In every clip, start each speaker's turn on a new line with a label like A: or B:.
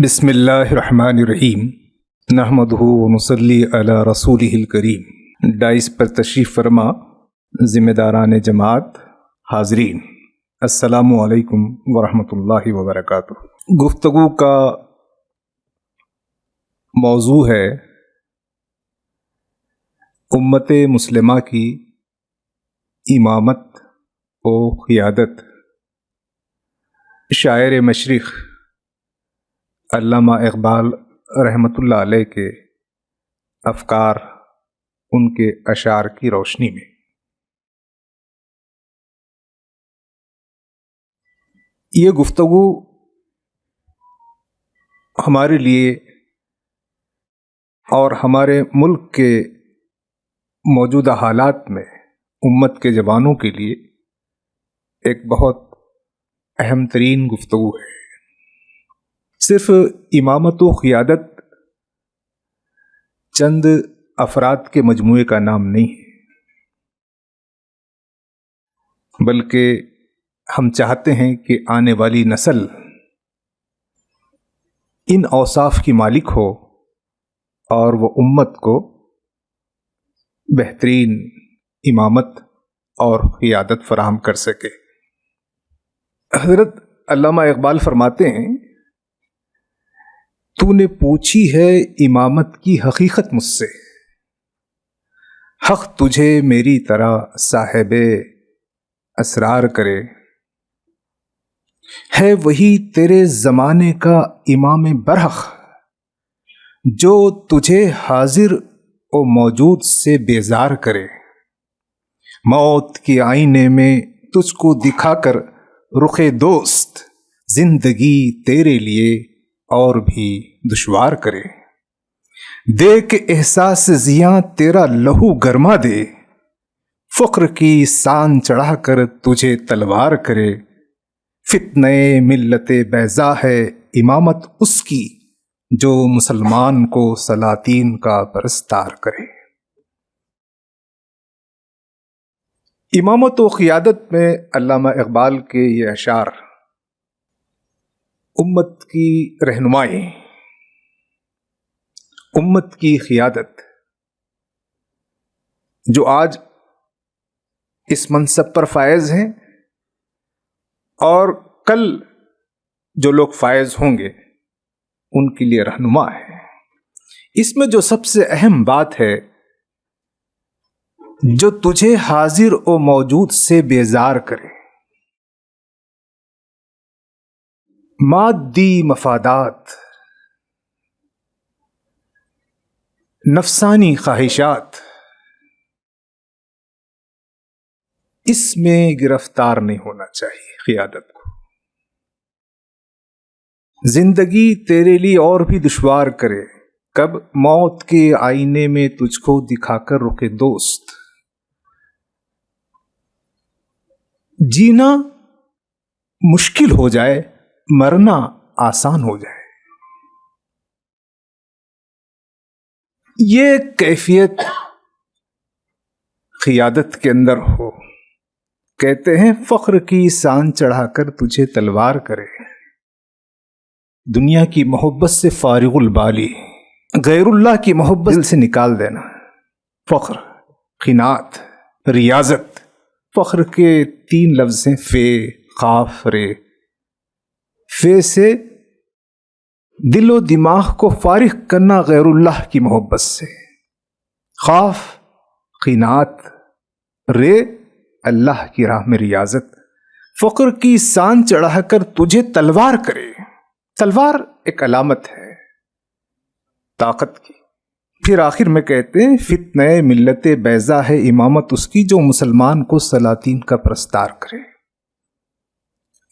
A: بسم اللہ الرحمن الرحیم نحمدہ ونصلی علی رسولہ الکریم۔ ڈائس پر تشریف فرما ذمہ داران جماعت، حاضرین، السلام علیکم ورحمۃ اللہ وبرکاتہ۔ گفتگو کا موضوع ہے امت مسلمہ کی امامت و قیادت۔ شاعر مشرق علامہ اقبال رحمۃ اللہ علیہ کے افکار، ان کے اشعار کی روشنی میں یہ گفتگو ہمارے لیے اور ہمارے ملک کے موجودہ حالات میں امت کے جوانوں کے لیے ایک بہت اہم ترین گفتگو ہے۔ صرف امامت و قیادت چند افراد کے مجموعے کا نام نہیں ہے، بلکہ ہم چاہتے ہیں کہ آنے والی نسل ان اوصاف کی مالک ہو اور وہ امت کو بہترین امامت اور قیادت فراہم کر سکے۔ حضرت علامہ اقبال فرماتے ہیں، تو نے پوچھی ہے امامت کی حقیقت مجھ سے، حق تجھے میری طرح صاحب اسرار کرے، ہے وہی تیرے زمانے کا امام برحق، جو تجھے حاضر و موجود سے بیزار کرے، موت کے آئینے میں تجھ کو دکھا کر رخ دوست، زندگی تیرے لیے اور بھی دشوار کرے، دے کے احساس زیاں تیرا لہو گرما دے، فقر کی سان چڑھا کر تجھے تلوار کرے، فتنہ ملت بیضا ہے امامت اس کی، جو مسلمان کو سلاطین کا پرستار کرے۔ امامت و قیادت میں علامہ اقبال کے یہ اشعار امت کی رہنمائی، امت کی قیادت، جو آج اس منصب پر فائز ہیں اور کل جو لوگ فائز ہوں گے ان کے لیے رہنما ہے۔ اس میں جو سب سے اہم بات ہے، جو تجھے حاضر و موجود سے بیزار کرے، مادی مفادات، نفسانی خواہشات، اس میں گرفتار نہیں ہونا چاہیے قیادت کو۔ زندگی تیرے لیے اور بھی دشوار کرے، کب موت کے آئینے میں تجھ کو دکھا کر رکے دوست، جینا مشکل ہو جائے، مرنا آسان ہو جائے۔ یہ کیفیت قیادت کے اندر ہو، کہتے ہیں فخر کی سان چڑھا کر تجھے تلوار کرے، دنیا کی محبت سے فارغ البالی، غیر اللہ کی محبت دل سے نکال دینا۔ فخر، قناعت، ریاضت، فخر کے 3 لفظ ہیں، فے، قاف، رے۔ فے سے دل و دماغ کو فارغ کرنا غیر اللہ کی محبت سے، قاف قناعت، رے اللہ کی راہ میں ریاضت۔ فخر کی سان چڑھا کر تجھے تلوار کرے، تلوار ایک علامت ہے طاقت کی۔ پھر آخر میں کہتے ہیں فتنہ ملت بیضا ہے امامت اس کی، جو مسلمان کو سلاطین کا پرستار کرے۔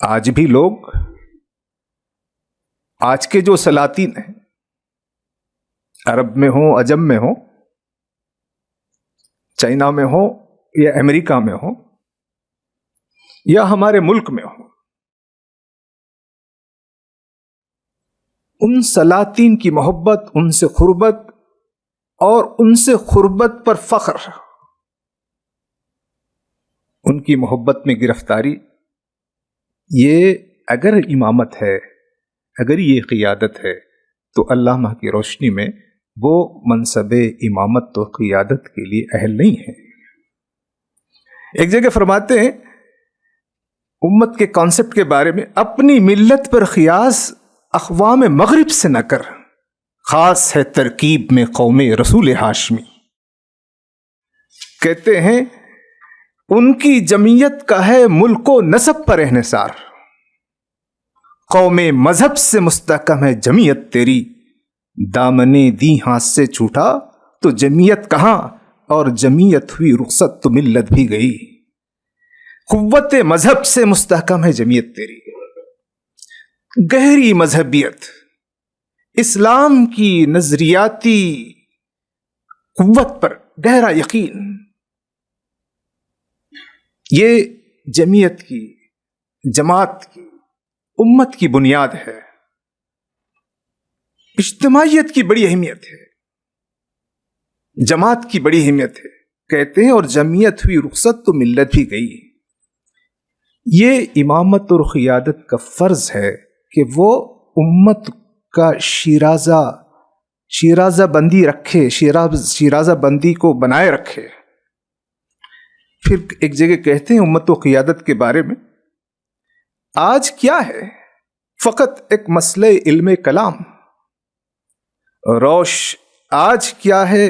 A: آج بھی لوگ، آج کے جو سلاطین ہیں، عرب میں ہوں، عجم میں ہوں، چائنا میں ہوں یا امریکہ میں ہوں یا ہمارے ملک میں ہوں، ان سلاطین کی محبت، ان سے قربت اور ان سے قربت پر فخر، ان کی محبت میں گرفتاری، یہ اگر امامت ہے اگر یہ قیادت ہے تو علامہ کی روشنی میں وہ منصب امامت و قیادت کے لیے اہل نہیں ہے۔ ایک جگہ فرماتے ہیں امت کے کانسیپٹ کے بارے میں، اپنی ملت پر قیاس اقوام مغرب سے نہ کر، خاص ہے ترکیب میں قوم رسول ہاشمی۔ کہتے ہیں ان کی جمعیت کا ہے ملک و نسب پر انحصار، قوم مذہب سے مستحکم ہے جمعیت تیری، دامنے دی ہاتھ سے چھوٹا تو جمعیت کہاں، اور جمعیت ہوئی رخصت تو ملت بھی گئی۔ قوت مذہب سے مستحکم ہے جمعیت تیری، گہری مذہبیت، اسلام کی نظریاتی قوت پر گہرا یقین، یہ جمعیت کی، جماعت کی، امت کی بنیاد ہے۔ اجتماعیت کی بڑی اہمیت ہے، جماعت کی بڑی اہمیت ہے۔ کہتے ہیں اور جمعیت ہوئی رخصت تو ملت بھی گئی۔ یہ امامت اور قیادت کا فرض ہے کہ وہ امت کا شیرازہ بندی رکھے، شیرازہ بندی کو بنائے رکھے۔ پھر ایک جگہ کہتے ہیں امت و قیادت کے بارے میں، آج کیا ہے فقط ایک مسئلہ علم کلام، روش آج کیا ہے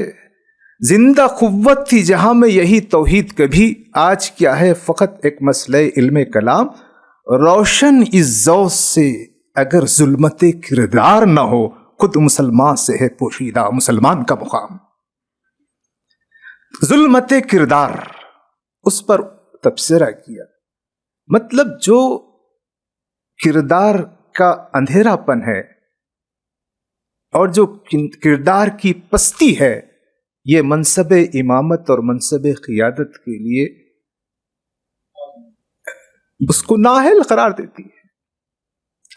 A: زندہ قوت تھی جہاں میں یہی توحید کبھی، آج کیا ہے فقط ایک مسئلہ علم کلام، روشن اس ذوق سے اگر ظلمت کردار نہ ہو، خود مسلمان سے ہے پوشیدہ مسلمان کا مقام۔ ظلمت کردار، اس پر تبصرہ کیا، مطلب جو کردار کا اندھیرا پن ہے اور جو کردار کی پستی ہے، یہ منصب امامت اور منصب قیادت کے لیے اس کو نااہل قرار دیتی ہے۔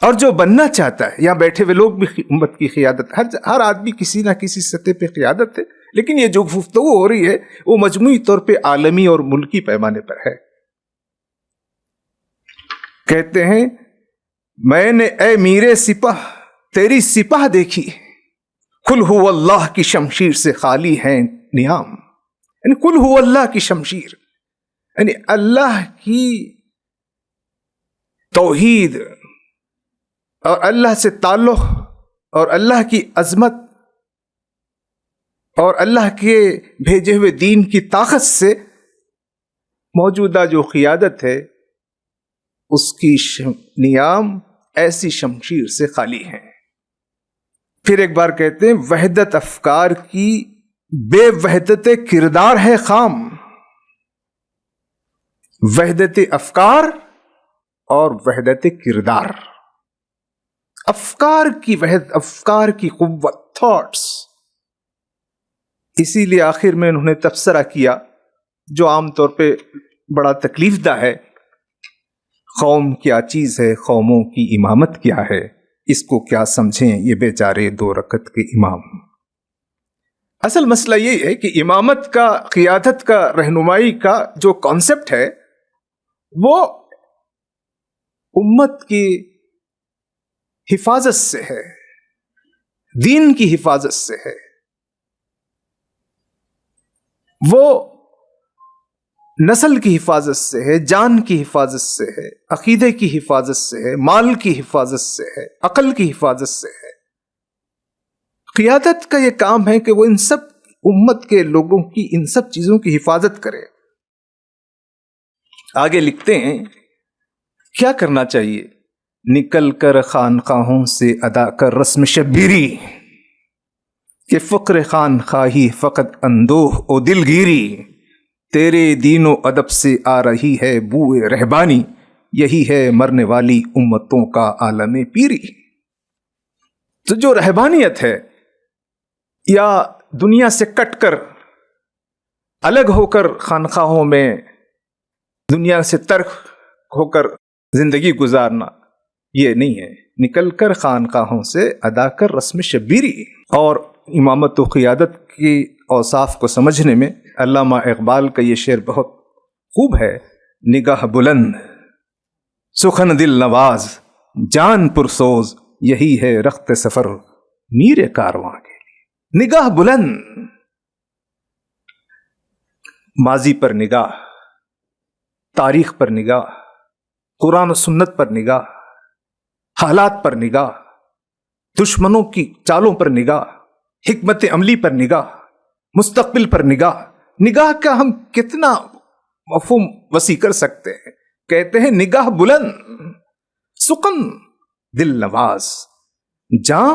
A: اور جو بننا چاہتا ہے، یہاں بیٹھے ہوئے لوگ بھی امت کی قیادت، ہر آدمی کسی نہ کسی سطح پہ قیادت ہے، لیکن یہ جو گفتگو ہو رہی ہے وہ مجموعی طور پہ عالمی اور ملکی پیمانے پر ہے۔ کہتے ہیں میں نے اے میرے سپاہ تیری سپاہ دیکھی، قل هو اللہ کی شمشیر سے خالی ہیں نیام، یعنی قل هو اللہ کی شمشیر، یعنی اللہ کی توحید اور اللہ سے تعلق اور اللہ کی عظمت اور اللہ کے بھیجے ہوئے دین کی طاقت سے موجودہ جو قیادت ہے اس کی نیام ایسی شمشیر سے خالی ہیں۔ پھر ایک بار کہتے ہیں وحدت افکار کی بے وحدت کردار ہے خام، وحدت افکار اور وحدت کردار، افکار کی وحدت، افکار کی قوت، تھاٹس۔ اسی لیے آخر میں انہوں نے تبصرہ کیا جو عام طور پہ بڑا تکلیف دہ ہے، قوم کیا چیز ہے، قوموں کی امامت کیا ہے، اس کو کیا سمجھیں یہ بیچارے 2 رکعت کے امام۔ اصل مسئلہ یہ ہے کہ امامت کا، قیادت کا، رہنمائی کا جو کانسیپٹ ہے وہ امت کی حفاظت سے ہے، دین کی حفاظت سے ہے، وہ نسل کی حفاظت سے ہے، جان کی حفاظت سے ہے، عقیدے کی حفاظت سے ہے، مال کی حفاظت سے ہے، عقل کی حفاظت سے ہے۔ قیادت کا یہ کام ہے کہ وہ ان سب امت کے لوگوں کی ان سب چیزوں کی حفاظت کرے۔ آگے لکھتے ہیں کیا کرنا چاہیے، نکل کر خانقاہوں سے ادا کر رسم شبیری، کہ فقر خانقاہی فقط اندوہ و دلگیری، تیرے دین و ادب سے آ رہی ہے بوئے رہبانی، یہی ہے مرنے والی امتوں کا عالم پیری۔ تو جو رہبانیت ہے یا دنیا سے کٹ کر الگ ہو کر خانقاہوں میں دنیا سے ترک ہو کر زندگی گزارنا، یہ نہیں ہے۔ نکل کر خانقاہوں سے ادا کر رسم شبیری۔ اور امامت و قیادت کی اوصاف کو سمجھنے میں علامہ اقبال کا یہ شعر بہت خوب ہے، نگاہ بلند، سخن دل نواز، جان پرسوز، یہی ہے رخت سفر میر کارواں کے لیے۔ نگاہ بلند، ماضی پر نگاہ، تاریخ پر نگاہ، قرآن و سنت پر نگاہ، حالات پر نگاہ، دشمنوں کی چالوں پر نگاہ، حکمت عملی پر نگاہ، مستقبل پر نگاہ۔ نگاہ کا ہم کتنا مفہوم وسیع کر سکتے ہیں۔ کہتے ہیں نگاہ بلند، سکن دل نواز، جاں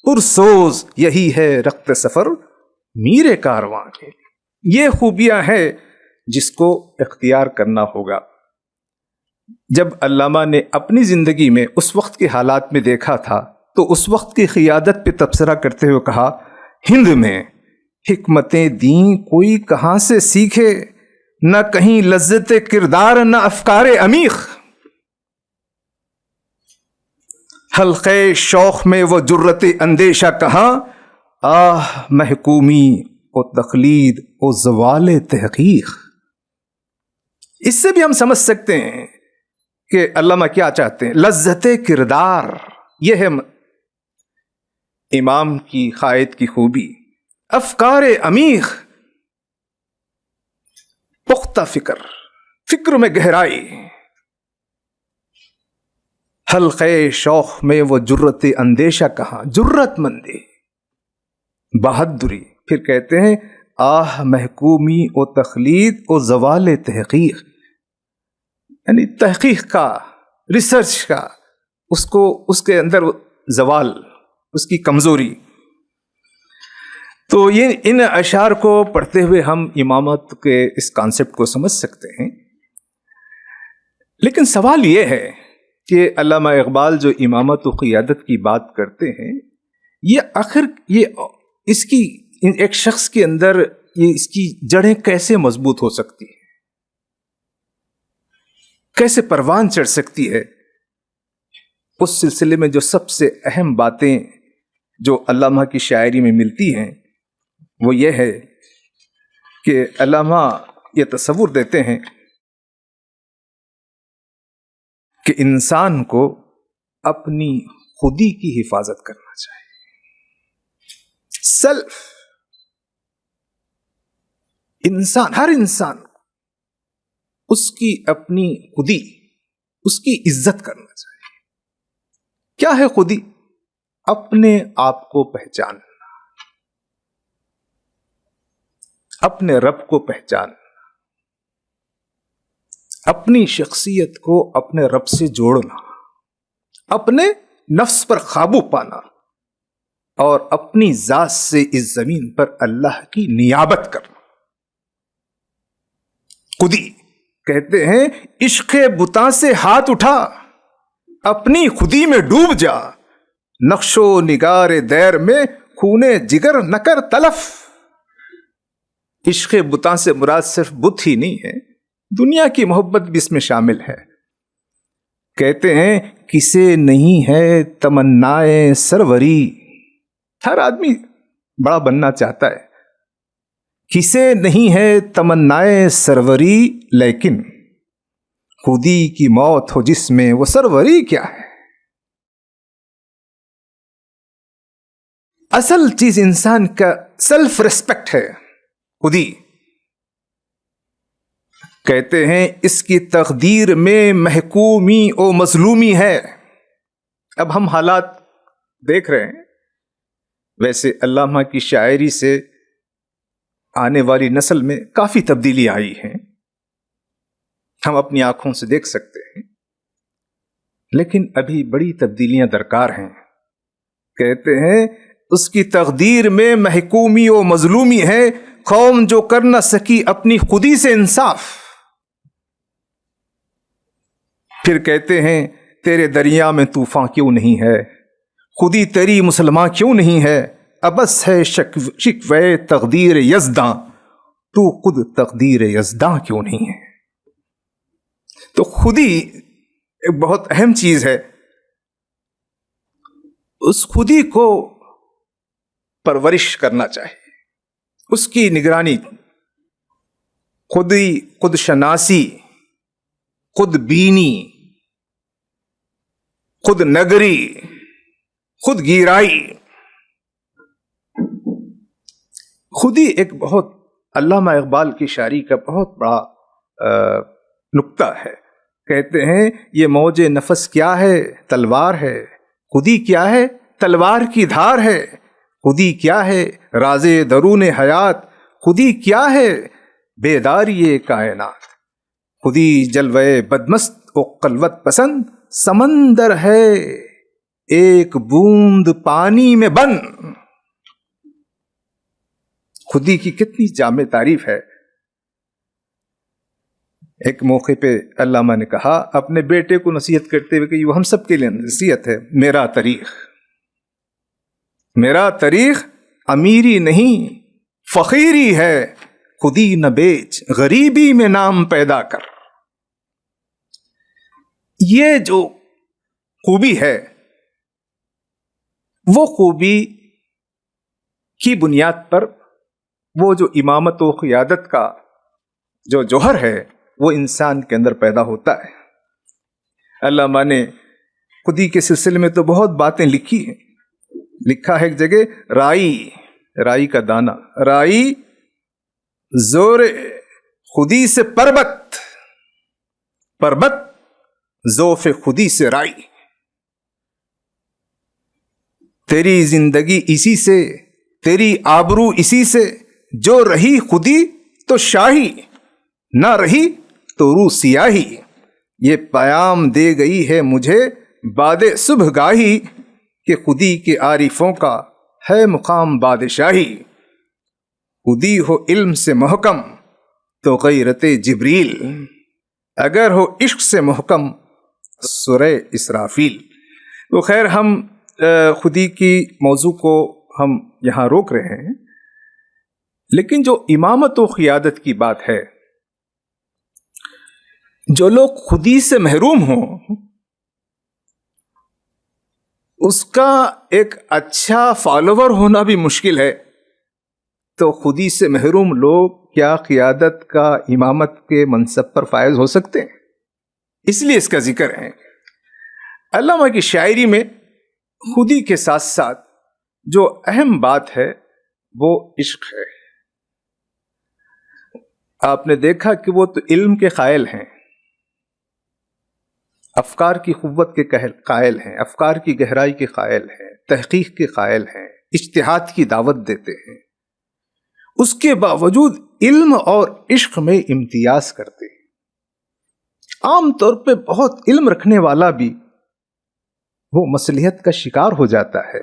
A: پرسوز، یہی ہے رخت سفر میر کارواں کے لیے۔ یہ خوبیاں ہیں جس کو اختیار کرنا ہوگا۔ جب علامہ نے اپنی زندگی میں اس وقت کے حالات میں دیکھا تھا تو اس وقت کی قیادت پہ تبصرہ کرتے ہوئے کہا، ہند میں حکمتیں دیں کوئی کہاں سے سیکھے، نہ کہیں لذت کردار نہ افکار عمیق، حلقے شوق میں وہ جرت اندیشہ کہاں، آہ محکومی و تقلید و زوال تحقیق۔ اس سے بھی ہم سمجھ سکتے ہیں کہ علامہ کیا چاہتے ہیں۔ لذت کردار، یہ ہے امام کی قائد کی خوبی۔ افکار عمیق، پختہ فکر، فکر میں گہرائی۔ حلقے شوق میں وہ جرت اندیشہ کہاں، جرت مندی، بہادری۔ پھر کہتے ہیں آہ محکومی و تخلید و زوال تحقیق، یعنی تحقیق کا، ریسرچ کا، اس کے اندر زوال، اس کی کمزوری۔ تو یہ ان اشعار کو پڑھتے ہوئے ہم امامت کے اس کانسیپٹ کو سمجھ سکتے ہیں۔ لیکن سوال یہ ہے کہ علامہ اقبال جو امامت و قیادت کی بات کرتے ہیں، یہ آخر اس کی ایک شخص کے اندر اس کی جڑیں کیسے مضبوط ہو سکتی ہیں، کیسے پروان چڑھ سکتی ہے؟ اس سلسلے میں جو سب سے اہم باتیں جو علامہ کی شاعری میں ملتی ہیں وہ یہ ہے کہ علامہ یہ تصور دیتے ہیں کہ انسان کو اپنی خودی کی حفاظت کرنا چاہیے۔ سیلف، انسان، ہر انسان اس کی اپنی خودی، اس کی عزت کرنا چاہیے۔ کیا ہے خودی؟ اپنے آپ کو پہچاننا، اپنے رب کو پہچاننا، اپنی شخصیت کو اپنے رب سے جوڑنا، اپنے نفس پر قابو پانا، اور اپنی ذات سے اس زمین پر اللہ کی نیابت کرنا۔ خودی کہتے ہیں عشق بتاں سے ہاتھ اٹھا، اپنی خودی میں ڈوب جا، نقش و نگار دیر میں خونے جگر نہ کر تلف۔ عشق بتاں سے مراد صرف بت ہی نہیں ہے، دنیا کی محبت بھی اس میں شامل ہے۔ کہتے ہیں کسے نہیں ہے تمنائے سروری، ہر آدمی بڑا بننا چاہتا ہے۔ کسے نہیں ہے تمنائے سروری، لیکن خودی کی موت ہو جس میں وہ سروری کیا ہے؟ اصل چیز انسان کا سیلف ریسپیکٹ ہے، خودی۔ کہتے ہیں اس کی تقدیر میں محکومی و مظلومی ہے۔ اب ہم حالات دیکھ رہے ہیں، ویسے علامہ کی شاعری سے آنے والی نسل میں کافی تبدیلی آئی ہے، ہم اپنی آنکھوں سے دیکھ سکتے ہیں، لیکن ابھی بڑی تبدیلیاں درکار ہیں۔ کہتے ہیں اس کی تقدیر میں محکومی و مظلومی ہے، قوم جو کر نہ سکی اپنی خودی سے انصاف۔ پھر کہتے ہیں تیرے دریا میں طوفان کیوں نہیں ہے، خودی تیری مسلمان کیوں نہیں ہے، ابس ہے شکوے تقدیر یزداں، تو خود تقدیر یزداں کیوں نہیں ہے۔ تو خودی ایک بہت اہم چیز ہے، اس خودی کو پرورش کرنا چاہیے، اس کی نگرانی، خود شناسی، خود بینی، خود نگری، خود گیرائی. خود ہی ایک بہت علامہ اقبال کی شاعری کا بہت بڑا نکتہ ہے. کہتے ہیں یہ موج نفس کیا ہے تلوار ہے، خودی کیا ہے تلوار کی دھار ہے، خودی کیا ہے راز درون حیات، خودی کیا ہے بیداری کائنات، خودی جلوے بدمست و قلوت پسند، سمندر ہے ایک بوند پانی میں بند. خودی کی کتنی جامع تعریف ہے. ایک موقع پہ علامہ نے کہا اپنے بیٹے کو نصیحت کرتے ہوئے کہ یہ ہم سب کے لیے نصیحت ہے، میرا طریق امیری نہیں فقیری ہے، خودی نہ بیچ غریبی میں نام پیدا کر. یہ جو خوبی ہے وہ خوبی کی بنیاد پر وہ جو امامت و قیادت کا جو جوہر ہے وہ انسان کے اندر پیدا ہوتا ہے. علامہ نے خودی کے سلسلے میں تو بہت باتیں لکھی ہیں. لکھا ہے ایک جگہ رائی کا دانہ، رائی زور خودی سے پربت ذوف خودی سے رائی. تیری زندگی اسی سے، تیری آبرو اسی سے، جو رہی خودی تو شاہی، نہ رہی تو روح سیاہی. یہ پیام دے گئی ہے مجھے باد صبح گاہی، کہ خودی کے عارفوں کا ہے مقام بادشاہی. خودی ہو علم سے محکم تو غیرت جبریل، اگر ہو عشق سے محکم سورہ اسرافیل. تو خیر ہم خودی کی موضوع کو ہم یہاں روک رہے ہیں، لیکن جو امامت و قیادت کی بات ہے، جو لوگ خودی سے محروم ہوں اس کا ایک اچھا فالوور ہونا بھی مشکل ہے. تو خودی سے محروم لوگ کیا قیادت کا امامت کے منصب پر فائز ہو سکتے ہیں؟ اس لیے اس کا ذکر ہے. علامہ کی شاعری میں خودی کے ساتھ ساتھ جو اہم بات ہے وہ عشق ہے. آپ نے دیکھا کہ وہ تو علم کے قائل ہیں، افکار کی قوت کے قائل ہیں، افکار کی گہرائی کے قائل ہیں، تحقیق کے قائل ہیں، اجتہاد کی دعوت دیتے ہیں. اس کے باوجود علم اور عشق میں امتیاز کرتے ہیں. عام طور پہ بہت علم رکھنے والا بھی وہ مصلحت کا شکار ہو جاتا ہے،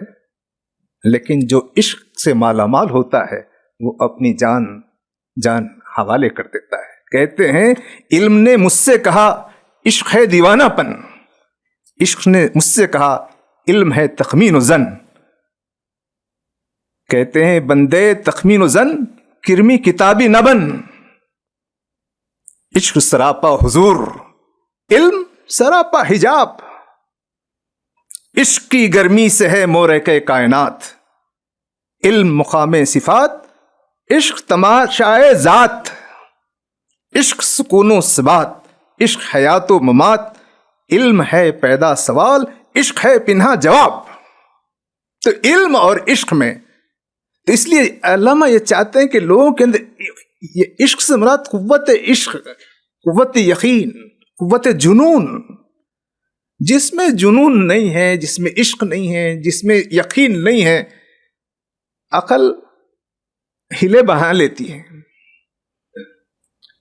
A: لیکن جو عشق سے مالا مال ہوتا ہے وہ اپنی جان حوالے کر دیتا ہے. کہتے ہیں علم نے مجھ سے کہا عشق ہے دیوانہ پن، عشق نے مجھ سے کہا علم ہے تخمین و زن. کہتے ہیں بندے تخمین و زن کرمی کتابی نہ بن، عشق سراپا حضور علم سراپا حجاب. عشق کی گرمی سے ہے مورک کائنات، علم مقام صفات، عشق تماشائے ذات. عشق سکون و ثبات، عشق حیات و ممات، علم ہے پیدا سوال، عشق ہے پنہا جواب. تو علم اور عشق میں تو اس لیے علامہ یہ چاہتے ہیں کہ لوگوں کے اندر یہ عشق سے مراد قوت عشق، قوت یقین، قوت جنون. جس میں جنون نہیں ہے، جس میں عشق نہیں ہے، جس میں یقین نہیں ہے، عقل ہلے بہا لیتی ہے،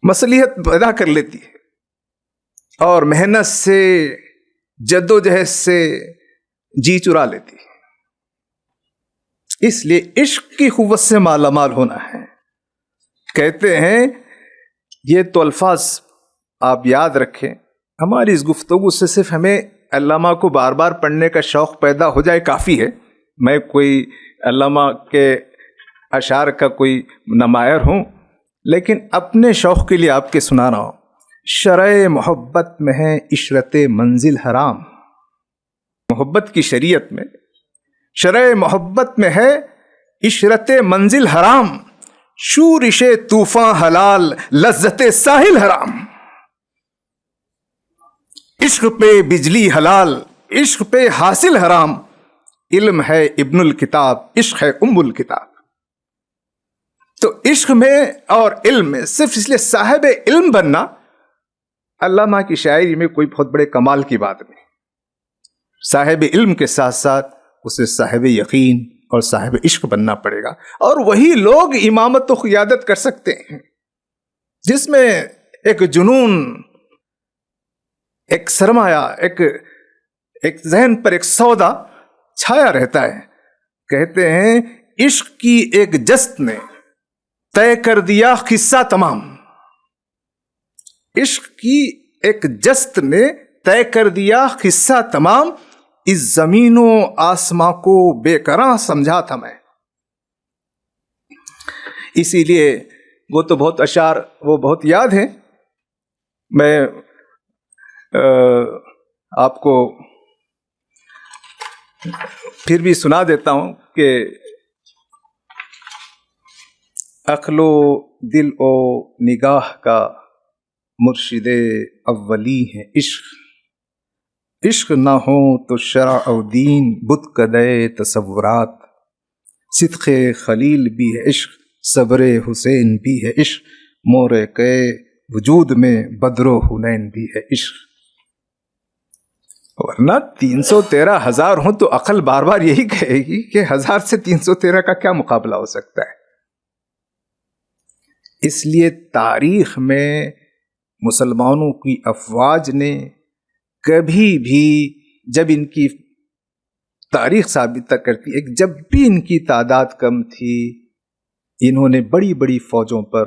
A: مصلحت پیدا کر لیتی ہے اور محنت سے جد و جہد سے جی چرا لیتی ہے. اس لیے عشق کی قوت سے مالا مال ہونا ہے. کہتے ہیں یہ تو الفاظ آپ یاد رکھیں، ہماری اس گفتگو سے صرف ہمیں علامہ کو بار بار پڑھنے کا شوق پیدا ہو جائے کافی ہے. میں کوئی علامہ کے اشعار کا کوئی نمائر ہوں، لیکن اپنے شوق کے لیے آپ کے سنا رہا ہوں. شرع محبت میں ہے عشرت منزل حرام. محبت کی شریعت میں شرع محبت میں ہے عشرت منزل حرام، شورش طوفان حلال لذت ساحل حرام. عشق پہ بجلی حلال، عشق پہ حاصل حرام، علم ہے ابن الکتاب، عشق ہے ام الکتاب۔ تو عشق میں اور علم میں صرف اس لیے صاحب علم بننا علامہ کی شاعری میں کوئی بہت بڑے کمال کی بات نہیں۔ صاحب علم کے ساتھ ساتھ اسے صاحب یقین اور صاحب عشق بننا پڑے گا، اور وہی لوگ امامت و قیادت کر سکتے ہیں جس میں ایک جنون، ایک سرمایہ، ایک ذہن پر ایک سودا چھایا رہتا ہے۔ کہتے ہیں عشق کی ایک جست نے طے کر دیا قصہ تمام، عشق کی ایک جست نے طے کر دیا قصہ تمام، اس زمین و آسماں کو بے قرار سمجھا تھا میں۔ اسی لیے وہ تو بہت اشعار وہ بہت یاد ہیں، میں آپ کو پھر بھی سنا دیتا ہوں کہ عقل و دل و نگاہ کا مرشد اولی ہے عشق، عشق نہ ہو تو شرع و دین بت کدے تصورات، صدق خلیل بھی ہے عشق، صبر حسین بھی ہے عشق، مور کے وجود میں بدر و حنین بھی ہے عشق۔ ورنہ 313,000 ہوں تو عقل بار بار یہی کہے گی کہ 1000 سے 313 کا کیا مقابلہ ہو سکتا ہے۔ اس لیے تاریخ میں مسلمانوں کی افواج نے کبھی بھی، جب ان کی تاریخ ثابت کرتی ہے، جب بھی ان کی تعداد کم تھی، انہوں نے بڑی بڑی فوجوں پر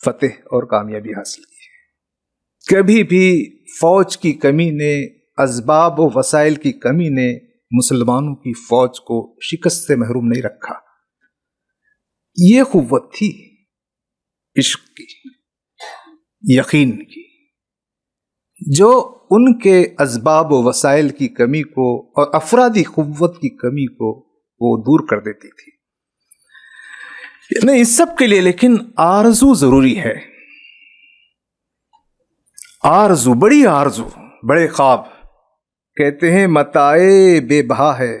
A: فتح اور کامیابی حاصل کی ہے۔ کبھی بھی فوج کی کمی نے، اسباب و وسائل کی کمی نے مسلمانوں کی فوج کو شکست سے محروم نہیں رکھا۔ یہ قوت تھی عشق کی، یقین کی، جو ان کے اسباب و وسائل کی کمی کو اور افرادی قوت کی کمی کو وہ دور کر دیتی تھی۔ نہیں، اس سب کے لیے لیکن آرزو ضروری ہے، آرزو، بڑی آرزو، بڑے خواب۔ کہتے ہیں متاع بے بہا ہے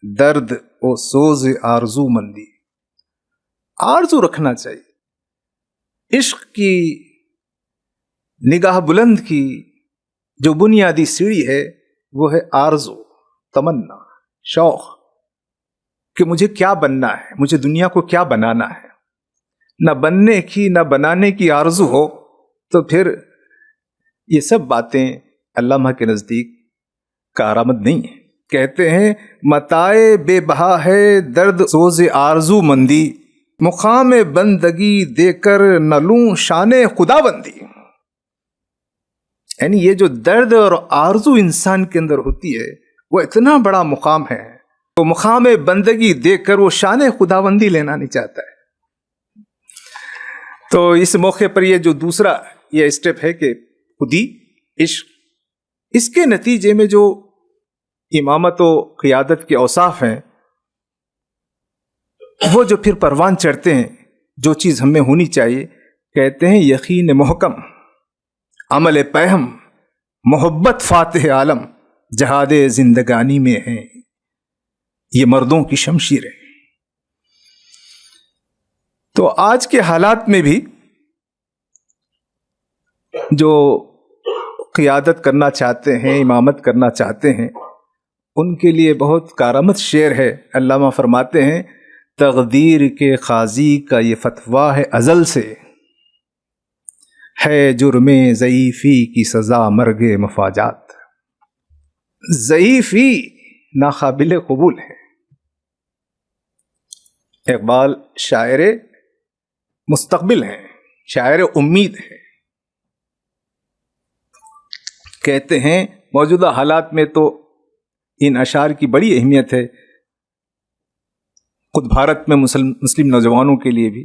A: درد و سوز آرزو مندی، آرزو رکھنا چاہیے۔ عشق کی نگاہ بلند کی جو بنیادی سیڑھی ہے وہ ہے آرزو، تمنا، شوق، کہ مجھے کیا بننا ہے، مجھے دنیا کو کیا بنانا ہے۔ نہ بننے کی نہ بنانے کی آرزو ہو تو پھر یہ سب باتیں علامہ کے نزدیک کارآمد نہیں ہیں۔ کہتے ہیں متاع بے بہا ہے درد سوز آرزو مندی، مقام بندگی دے کر نہ لوں شان خدا بندی۔ یعنی یہ جو درد اور آرزو انسان کے اندر ہوتی ہے وہ اتنا بڑا مقام ہے، وہ مقام بندگی دے کر وہ شان خدا بندی لینا نہیں چاہتا ہے۔ تو اس موقع پر یہ جو دوسرا یہ اسٹیپ ہے کہ خودی عشق، اس کے نتیجے میں جو امامت و قیادت کے اوصاف ہیں وہ جو پھر پروان چڑھتے ہیں، جو چیز ہمیں ہونی چاہیے، کہتے ہیں یقین محکم، عمل پہم، محبت فاتح عالم، جہاد زندگانی میں ہیں یہ مردوں کی شمشیریں۔ تو آج کے حالات میں بھی جو قیادت کرنا چاہتے ہیں، امامت کرنا چاہتے ہیں، ان کے لیے بہت کارآمد شعر ہے۔ علامہ فرماتے ہیں تقدیر کے قاضی کا یہ فتویٰ ہے ازل سے، ہے جرم ضعیفی کی سزا مرگ مفاجات۔ ضعیفی ناقابل قبول ہے۔ اقبال شاعر مستقبل ہیں، شاعر امید ہیں۔ کہتے ہیں موجودہ حالات میں تو ان اشعار کی بڑی اہمیت ہے، خود بھارت میں مسلم نوجوانوں کے لیے بھی۔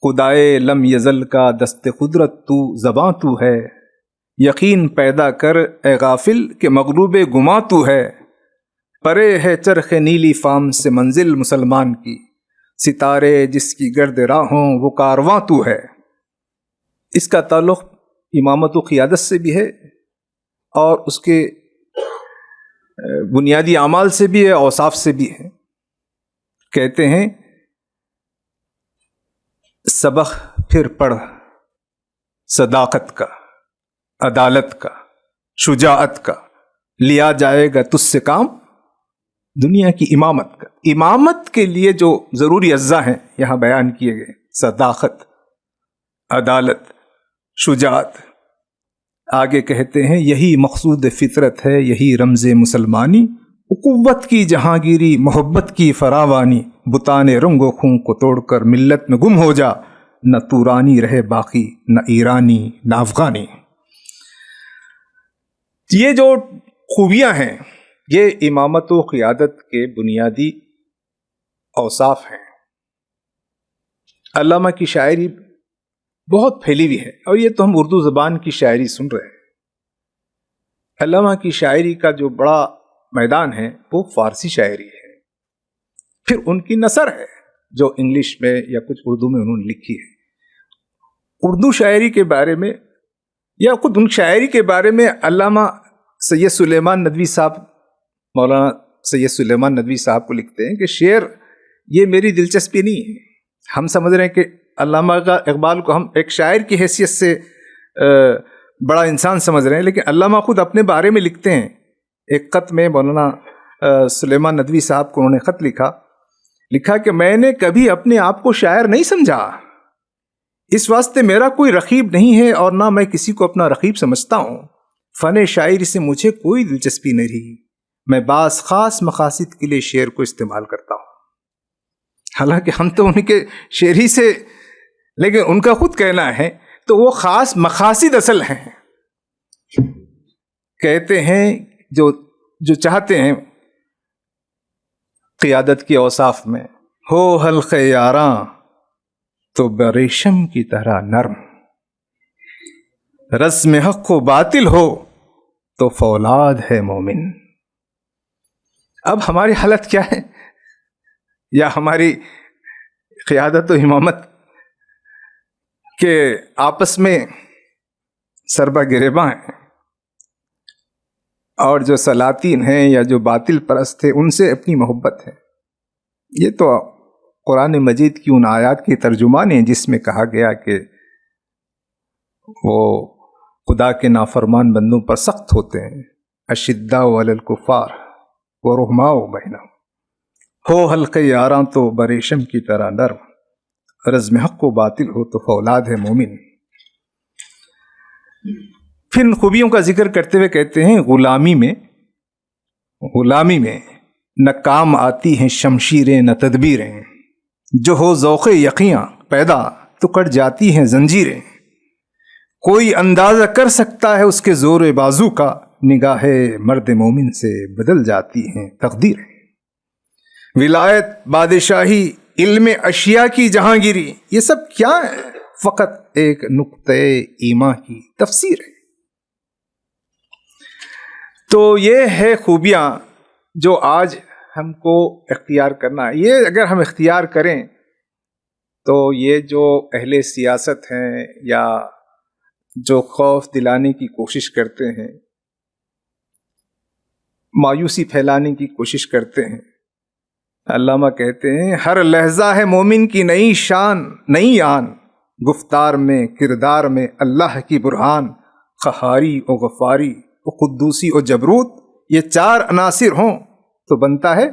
A: خدائے لم یزل کا دست قدرت تو زباں تو ہے، یقین پیدا کر اے غافل کہ مغلوب گماں تو ہے، پرے ہے چرخ نیلی فام سے منزل مسلمان کی، ستارے جس کی گرد راہوں وہ کارواں تو ہے۔ اس کا تعلق امامت و قیادت سے بھی ہے، اور اس کے بنیادی اعمال سے بھی ہے، اوصاف سے بھی ہے. کہتے ہیں سبق پھر پڑھ صداقت کا، عدالت کا، شجاعت کا، لیا جائے گا تجھ سے کام دنیا کی امامت کا. امامت کے لیے جو ضروری اجزاء ہیں یہاں بیان کیے گئے، صداقت، عدالت، شجاعت. آگے کہتے ہیں یہی مقصود فطرت ہے، یہی رمز مسلمانی، اخوت کی جہانگیری، محبت کی فراوانی، بتان رنگ و خون کو توڑ کر ملت میں گم ہو جا، نہ تورانی رہے باقی، نہ ایرانی نہ افغانی. یہ جو خوبیاں ہیں یہ امامت و قیادت کے بنیادی اوصاف ہیں. علامہ کی شاعری بہت پھیلی ہوئی ہے، اور یہ تو ہم اردو زبان کی شاعری سن رہے ہیں. علامہ کی شاعری کا جو بڑا میدان ہے وہ فارسی شاعری ہے، پھر ان کی نثر ہے جو انگلش میں یا کچھ اردو میں انہوں نے لکھی ہے. اردو شاعری کے بارے میں یا خود ان شاعری کے بارے میں علامہ سید سلیمان ندوی صاحب، مولانا سید سلیمان ندوی صاحب کو لکھتے ہیں کہ شعر یہ میری دلچسپی نہیں ہے. ہم سمجھ رہے ہیں کہ علامہ اقبال کو ہم ایک شاعر کی حیثیت سے بڑا انسان سمجھ رہے ہیں، لیکن علامہ خود اپنے بارے میں لکھتے ہیں. ایک خط میں مولانا سلیمان ندوی صاحب کو انہوں نے خط لکھا کہ میں نے کبھی اپنے آپ کو شاعر نہیں سمجھا، اس واسطے میرا کوئی رقیب نہیں ہے اور نہ میں کسی کو اپنا رقیب سمجھتا ہوں. فن شاعری سے مجھے کوئی دلچسپی نہیں رہی، میں بعض خاص مقاصد کے لیے شعر کو استعمال کرتا ہوں. حالانکہ ہم تو ان کے شعری سے، لیکن ان کا خود کہنا ہے تو وہ خاص مقاصد اصل ہیں. کہتے ہیں جو چاہتے ہیں قیادت کی اوصاف میں، ہو حلق یاراں تو بریشم کی طرح نرم، رسم حق و باطل ہو تو فولاد ہے مومن. اب ہماری حالت کیا ہے، یا ہماری قیادت و امامت کے آپس میں سربا گریباں ہیں، اور جو سلاطین ہیں یا جو باطل پرست ہیں ان سے اپنی محبت ہے. یہ تو قرآن مجید کی ان آیات کی ترجمان ہیں جس میں کہا گیا کہ وہ خدا کے نافرمان بندوں پر سخت ہوتے ہیں. اشداء علی الکفار ورحماء بینہم، ہو حلق یاراں تو بریشم کی طرح نرم، رزم حق و باطل ہو تو فولاد ہے مومن. پھر ان خوبیوں کا ذکر کرتے ہوئے کہتے ہیں غلامی میں نہ کام آتی ہیں شمشیریں نہ تدبیریں، جو ہو ذوق یقیاں پیدا تو کٹ جاتی ہیں زنجیریں، کوئی اندازہ کر سکتا ہے اس کے زور بازو کا، نگاہ مرد مومن سے بدل جاتی ہیں تقدیریں. ولایت، بادشاہی، علم اشیاء کی جہانگیری، یہ سب کیا ہے؟ فقط ایک نقطۂ ایما کی تفسیر ہے. تو یہ ہے خوبیاں جو آج ہم کو اختیار کرنا ہے. یہ اگر ہم اختیار کریں تو یہ جو اہل سیاست ہیں یا جو خوف دلانے کی کوشش کرتے ہیں، مایوسی پھیلانے کی کوشش کرتے ہیں، علامہ کہتے ہیں ہر لحظہ ہے مومن کی نئی شان نئی آن، گفتار میں کردار میں اللہ کی برہان، قہاری و غفاری و قدوسی و جبروت، یہ چار عناصر ہوں تو بنتا ہے.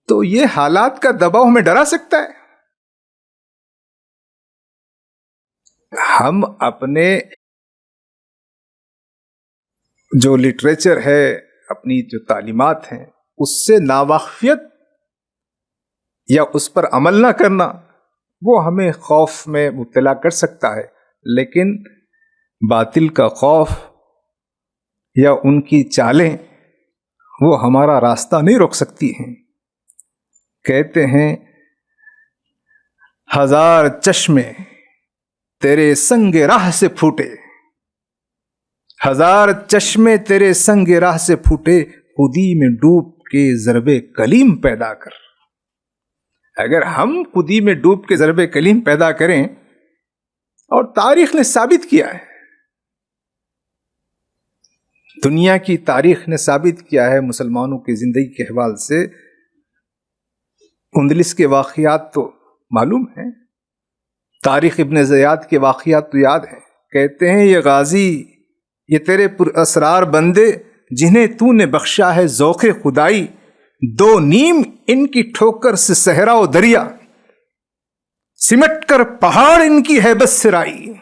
A: تو یہ حالات کا دباؤ ہمیں ڈرا سکتا ہے. ہم اپنے جو لٹریچر ہے، اپنی جو تعلیمات ہیں، اس سے ناواقفیت یا اس پر عمل نہ کرنا وہ ہمیں خوف میں مبتلا کر سکتا ہے، لیکن باطل کا خوف یا ان کی چالیں وہ ہمارا راستہ نہیں روک سکتی ہیں. کہتے ہیں ہزار چشمے تیرے سنگ راہ سے پھوٹے، ہزار چشمے تیرے سنگ راہ سے پھوٹے، خودی میں ڈوب کے ضرب کلیم پیدا کر. اگر ہم خودی میں ڈوب کے ضرب کلیم پیدا کریں، اور تاریخ نے ثابت کیا ہے دنیا کی تاریخ نے ثابت کیا ہے مسلمانوں کی زندگی کے حوالے سے، اندلس کے واقعات تو معلوم ہیں، تاریخ ابن زیاد کے واقعات تو یاد ہیں۔ کہتے ہیں یہ غازی، یہ تیرے پر اسرار بندے جنہیں تو نے بخشا ہے ذوق خدائی، دو نیم ان کی ٹھوکر سے صحرا و دریا، سمٹ کر پہاڑ ان کی ہے بس سرائی،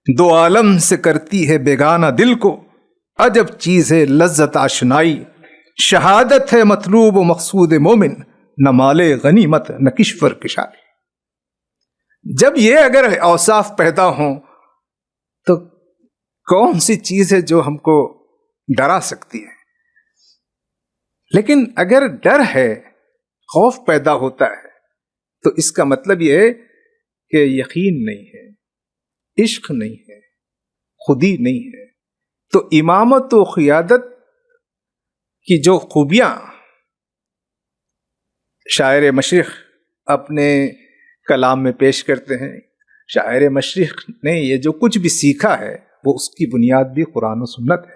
A: دو عالم سے کرتی ہے بیگانہ دل کو، عجب چیز ہے لذت آشنائی، شہادت ہے مطلوب و مقصود مومن، نہ مال غنیمت نہ کشور کشائی۔ جب یہ اگر اوصاف پیدا ہوں تو کون سی چیز ہے جو ہم کو ڈرا سکتی ہے؟ لیکن اگر ڈر ہے، خوف پیدا ہوتا ہے، تو اس کا مطلب یہ ہے کہ یقین نہیں ہے، عشق نہیں ہے، خودی نہیں ہے۔ تو امامت و قیادت کی جو خوبیاں شاعر مشرق اپنے کلام میں پیش کرتے ہیں، شاعر مشرق نے یہ جو کچھ بھی سیکھا ہے وہ اس کی بنیاد بھی قرآن و سنت ہے۔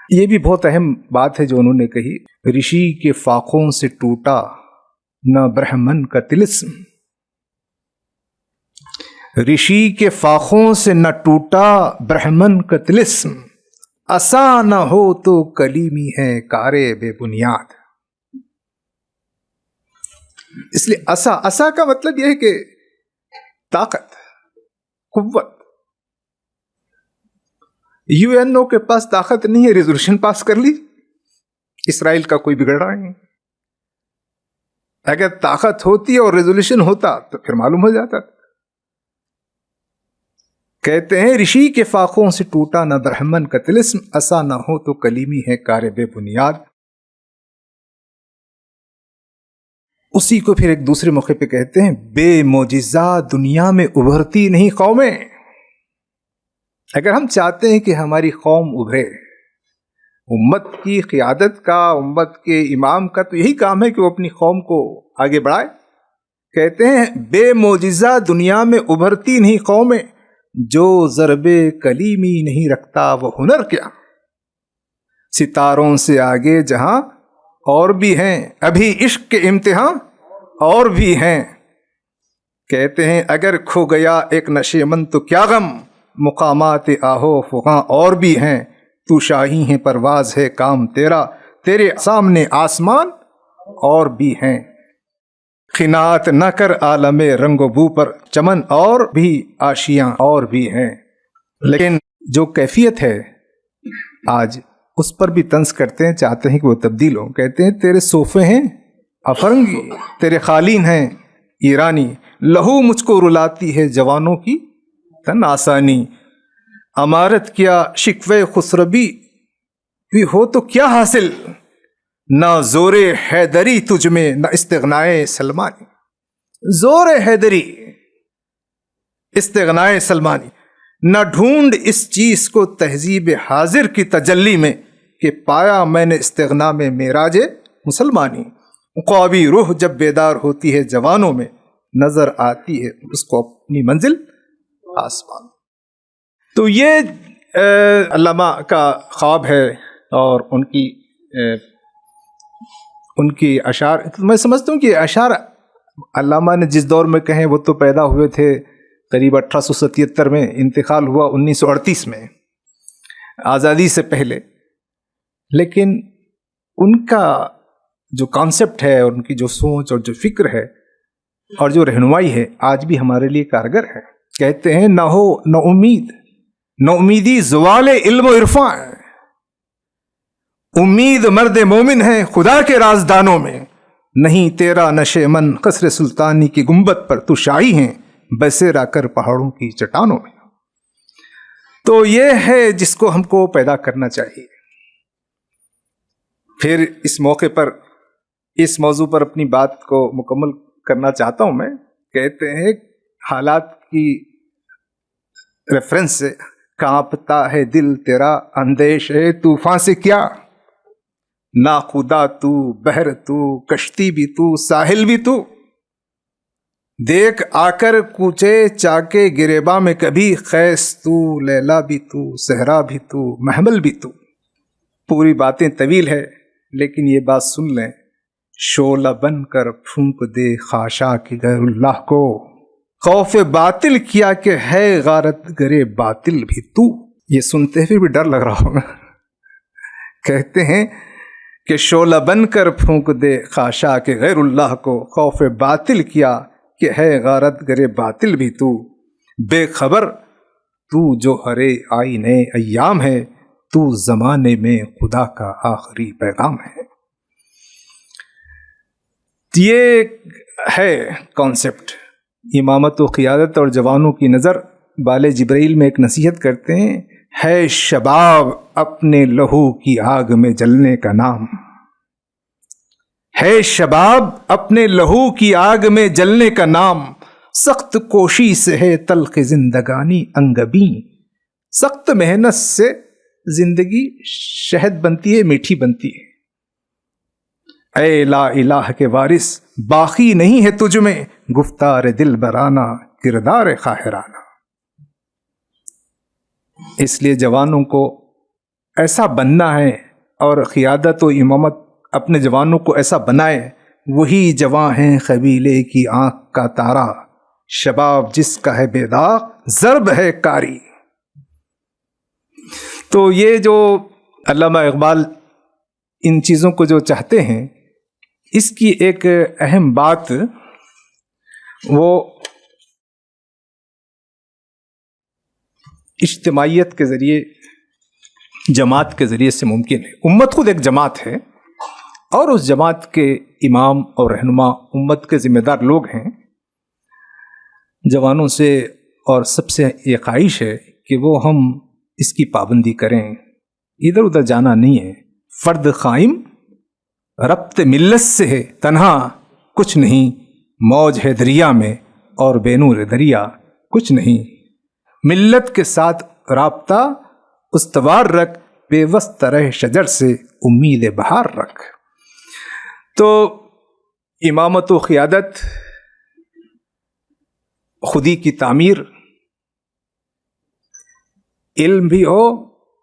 A: یہ بھی بہت اہم بات ہے جو انہوں نے کہی، رشی کے فاقوں سے ٹوٹا نہ برہمن کا طلسم، رشی کے فاقوں سے نہ ٹوٹا برہمن کا طلسم، عصا نہ ہو تو کلیمی ہے کارے بے بنیاد۔ اس لیے عصا کا مطلب یہ ہے کہ طاقت، قوت۔ یو این او کے پاس طاقت نہیں ہے، ریزولوشن پاس کر لی، اسرائیل کا کوئی بگڑ رہا نہیں۔ اگر طاقت ہوتی اور ریزولوشن ہوتا تو پھر معلوم ہو جاتا۔ کہتے ہیں رشی کے فاقوں سے ٹوٹا نہ برہمن کا طلسم، عصا نہ ہو تو کلیمی ہے کار بے بنیاد۔ اسی کو پھر ایک دوسرے موقع پہ کہتے ہیں بے معجزہ دنیا میں ابھرتی نہیں قومیں۔ اگر ہم چاہتے ہیں کہ ہماری قوم ابھرے، امت کی قیادت کا، امت کے امام کا تو یہی کام ہے کہ وہ اپنی قوم کو آگے بڑھائے۔ کہتے ہیں بے معجزہ دنیا میں ابھرتی نہیں قومیں، جو ضرب کلیمی نہیں رکھتا وہ ہنر کیا۔ ستاروں سے آگے جہاں اور بھی ہیں، ابھی عشق کے امتحان اور بھی ہیں۔ کہتے ہیں اگر کھو گیا ایک نشے من تو کیا غم، مقامات آہو فغاں اور بھی ہیں، تو شاہی ہے پرواز ہے کام تیرا، تیرے سامنے آسمان اور بھی ہیں۔ قناعت نہ کر عالم رنگ و بو پر، چمن اور بھی آشیاں اور بھی ہیں۔ لیکن جو کیفیت ہے آج اس پر بھی طنز کرتے ہیں، چاہتے ہیں کہ وہ تبدیل ہوں۔ کہتے ہیں تیرے صوفے ہیں افرنگی، تیرے قالین ہیں ایرانی، لہو مجھ کو رلاتی ہے جوانوں کی تن آسانی، امارت کیا شکوے خسربی بھی ہو تو کیا حاصل، نہ زور حیدری تجھ میں نہ استغنائے سلمانی۔ زور حیدری، استغنائے سلمانی، نہ ڈھونڈ اس چیز کو تہذیب حاضر کی تجلی میں، کہ پایا میں نے استغنا میں معراج مسلمانی۔ قوی روح جب بیدار ہوتی ہے جوانوں میں، نظر آتی ہے اس کو اپنی منزل آسمان۔ تو یہ علامہ کا خواب ہے، اور ان کی اشعار، میں سمجھتا ہوں کہ اشعار علامہ نے جس دور میں کہیں وہ تو پیدا ہوئے تھے قریب 1877 میں، انتقال ہوا 1938 میں، آزادی سے پہلے۔ لیکن ان کا جو کانسیپٹ ہے، اور ان کی جو سوچ اور جو فکر ہے اور جو رہنمائی ہے آج بھی ہمارے لیے کارگر ہے۔ کہتے ہیں نہ ہو نہ امید، نہ امیدی زوال علم و عرفاں، امید مرد مومن ہے خدا کے رازدانوں میں، نہیں تیرا نشے من قصر سلطانی کی گنبد پر، تو شاہی ہیں بسیرا کر پہاڑوں کی چٹانوں میں۔ تو یہ ہے جس کو ہم کو پیدا کرنا چاہیے۔ پھر اس موقع پر اس موضوع پر اپنی بات کو مکمل کرنا چاہتا ہوں میں۔ کہتے ہیں حالات کی ریفرنس سے، کانپتا ہے دل تیرا اندیش ہے طوفان سے کیا، نا خدا تو، بحر تو، کشتی بھی تو، ساحل بھی تو، دیکھ آ کر کوچے چاکے گریباں میں کبھی، خیس تو لیلا بھی تو صحرا بھی تو محمل بھی تو۔ پوری باتیں طویل ہے لیکن یہ بات سن لیں، شعلہ بن کر پھونک دے خاشاک غیر اللہ کو، خوف باطل کیا کہ ہے غارت گرے باطل بھی تو۔ یہ سنتے ہوئے بھی ڈر لگ رہا ہوگا۔ کہتے ہیں کہ شعلہ بن کر پھونک دے خاشاک غیر اللہ کو، خوف باطل کیا کہ ہے غارت گرے باطل بھی تو۔ بے خبر تو جو ہرے آئینے ایام ہے، تو زمانے میں خدا کا آخری پیغام ہے۔ یہ ہے کانسیپٹ۔ امامت و قیادت اور جوانوں کی نظر بال جبرائیل میں ایک نصیحت کرتے ہیں، ہے شباب اپنے لہو کی آگ میں جلنے کا نام، ہے شباب اپنے لہو کی آگ میں جلنے کا نام، سخت کوشی سے ہے تلخ زندگانی انگبی، سخت محنت سے زندگی شہد بنتی ہے، میٹھی بنتی ہے۔ اے لا الہ کے وارث باقی نہیں ہے تجھ میں، گفتار دل برانہ کردار خاہرانہ۔ اس لیے جوانوں کو ایسا بننا ہے، اور قیادت و امامت اپنے جوانوں کو ایسا بنائے، وہی جوان ہیں قبیلے کی آنکھ کا تارا، شباب جس کا ہے بے داغ ضرب ہے کاری۔ تو یہ جو علامہ اقبال ان چیزوں کو جو چاہتے ہیں، اس کی ایک اہم بات وہ اجتماعیت کے ذریعے، جماعت کے ذریعے سے ممکن ہے۔ امت خود ایک جماعت ہے، اور اس جماعت کے امام اور رہنما امت کے ذمہ دار لوگ ہیں۔ جوانوں سے اور سب سے یہ خواہش ہے کہ وہ ہم اس کی پابندی کریں، ادھر ادھر جانا نہیں ہے۔ فرد قائم ربط ملت سے ہے تنہا کچھ نہیں، موج ہے دریا میں اور بے نور دریا کچھ نہیں، ملت کے ساتھ رابطہ استوار رکھ، بے وسط رہ شجر سے امید بہار رکھ۔ تو امامت و قیادت، خودی کی تعمیر، علم بھی ہو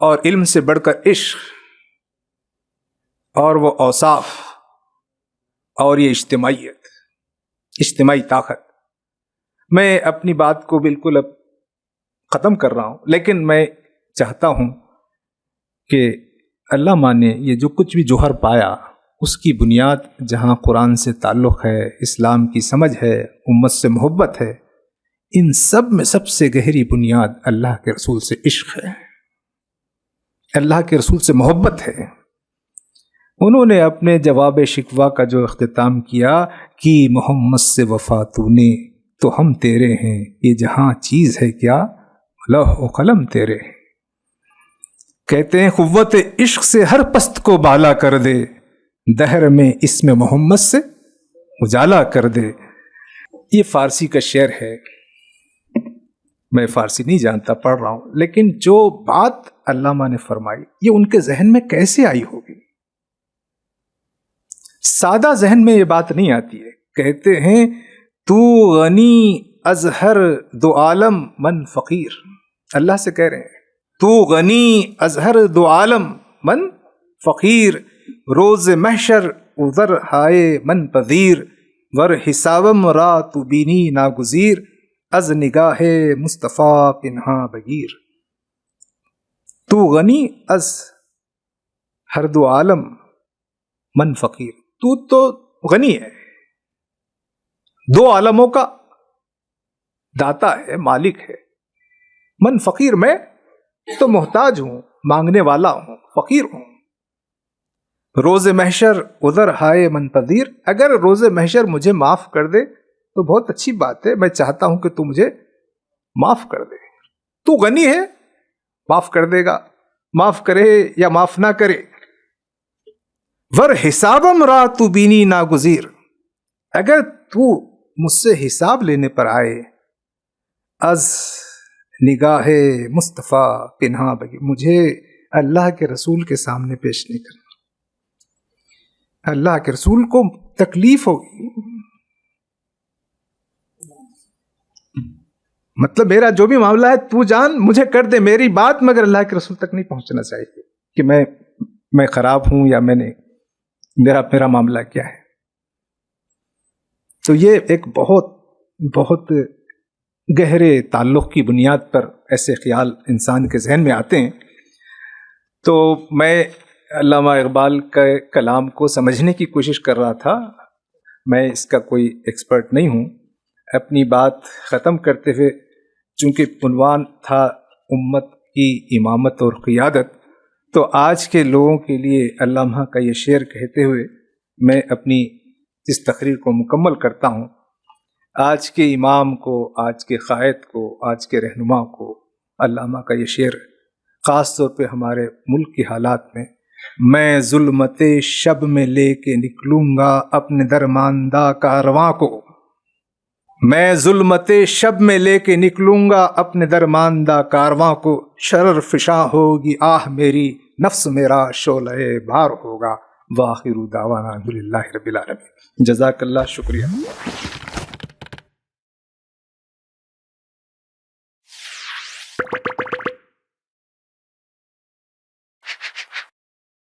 A: اور علم سے بڑھ کر عشق، اور وہ اوصاف، اور یہ اجتماعیت، اجتماعی طاقت۔ میں اپنی بات کو بالکل اب ختم کر رہا ہوں، لیکن میں چاہتا ہوں کہ علامہ نے یہ جو کچھ بھی جوہر پایا، اس کی بنیاد جہاں قرآن سے تعلق ہے، اسلام کی سمجھ ہے، امت سے محبت ہے، ان سب میں سب سے گہری بنیاد اللہ کے رسول سے عشق ہے، اللہ کے رسول سے محبت ہے۔ انہوں نے اپنے جواب شکوہ کا جو اختتام کیا کہ محمد سے وفا تو نے تو ہم تیرے ہیں، یہ جہاں چیز ہے کیا لوح و قلم تیرے ہیں۔ کہتے ہیں قوت عشق سے ہر پست کو بالا کر دے، دہر میں اسم محمد سے اجالا کر دے۔ یہ فارسی کا شعر ہے، میں فارسی نہیں جانتا، پڑھ رہا ہوں، لیکن جو بات علامہ نے فرمائی یہ ان کے ذہن میں کیسے آئی ہوگی؟ سادہ ذہن میں یہ بات نہیں آتی ہے۔ کہتے ہیں تو غنی از ہر دو عالم من فقیر، اللہ سے کہہ رہے ہیں تو غنی از ہر دو عالم من فقیر، روز محشر ادھر ہائے من پذیر، ور حسابم را تو بینی ناگزیر، از نگاہ مصطفیٰ پنہا بگیر۔ تو غنی از ہر دو عالم من فقیر، تو غنی ہے، دو عالموں کا داتا ہے، مالک ہے۔ من فقیر، میں تو محتاج ہوں، مانگنے والا ہوں، فقیر ہوں۔ روز محشر ادھر ہائے من پذیر، اگر روز محشر مجھے معاف کر دے تو بہت اچھی بات ہے، میں چاہتا ہوں کہ تو مجھے معاف کر دے۔ تو غنی ہے، معاف کر دے گا، معاف کرے یا معاف نہ کرے۔ ور حسابم را تو بینی ناگزیر، اگر تو مجھ سے حساب لینے پر آئے، از نگاہ مصطفیٰ پنہا بگیر، مجھے اللہ کے رسول کے سامنے پیش نہیں کرنا، اللہ کے رسول کو تکلیف ہوگی، مطلب میرا جو بھی معاملہ ہے تو جان مجھے کر دے، میری بات مگر اللہ کے رسول تک نہیں پہنچنا چاہیے کہ میں خراب ہوں یا میرا معاملہ کیا ہے. تو یہ ایک بہت بہت گہرے تعلق کی بنیاد پر ایسے خیال انسان کے ذہن میں آتے ہیں. تو میں علامہ اقبال کے کلام کو سمجھنے کی کوشش کر رہا تھا. میں اس کا کوئی ایکسپرٹ نہیں ہوں. اپنی بات ختم کرتے ہوئے چونکہ عنوان تھا امت کی امامت اور قیادت، تو آج کے لوگوں کے لیے علامہ کا یہ شعر کہتے ہوئے میں اپنی اس تقریر کو مکمل کرتا ہوں. آج کے امام کو، آج کے قائد کو، آج کے رہنما کو علامہ کا یہ شعر خاص طور پہ ہمارے ملک کے حالات میں ظلمت شب میں لے کے نکلوں گا اپنے درماندہ کارواں کو، میں ظلمت شب میں لے کے نکلوں گا اپنے درماندہ کارواں کو، شرر فشاں ہوگی آہ میری، نفس میرا شعلہ بار ہوگا، وآخر دعوانا الحمدللہ رب العالمین. جزاک اللہ، شکریہ.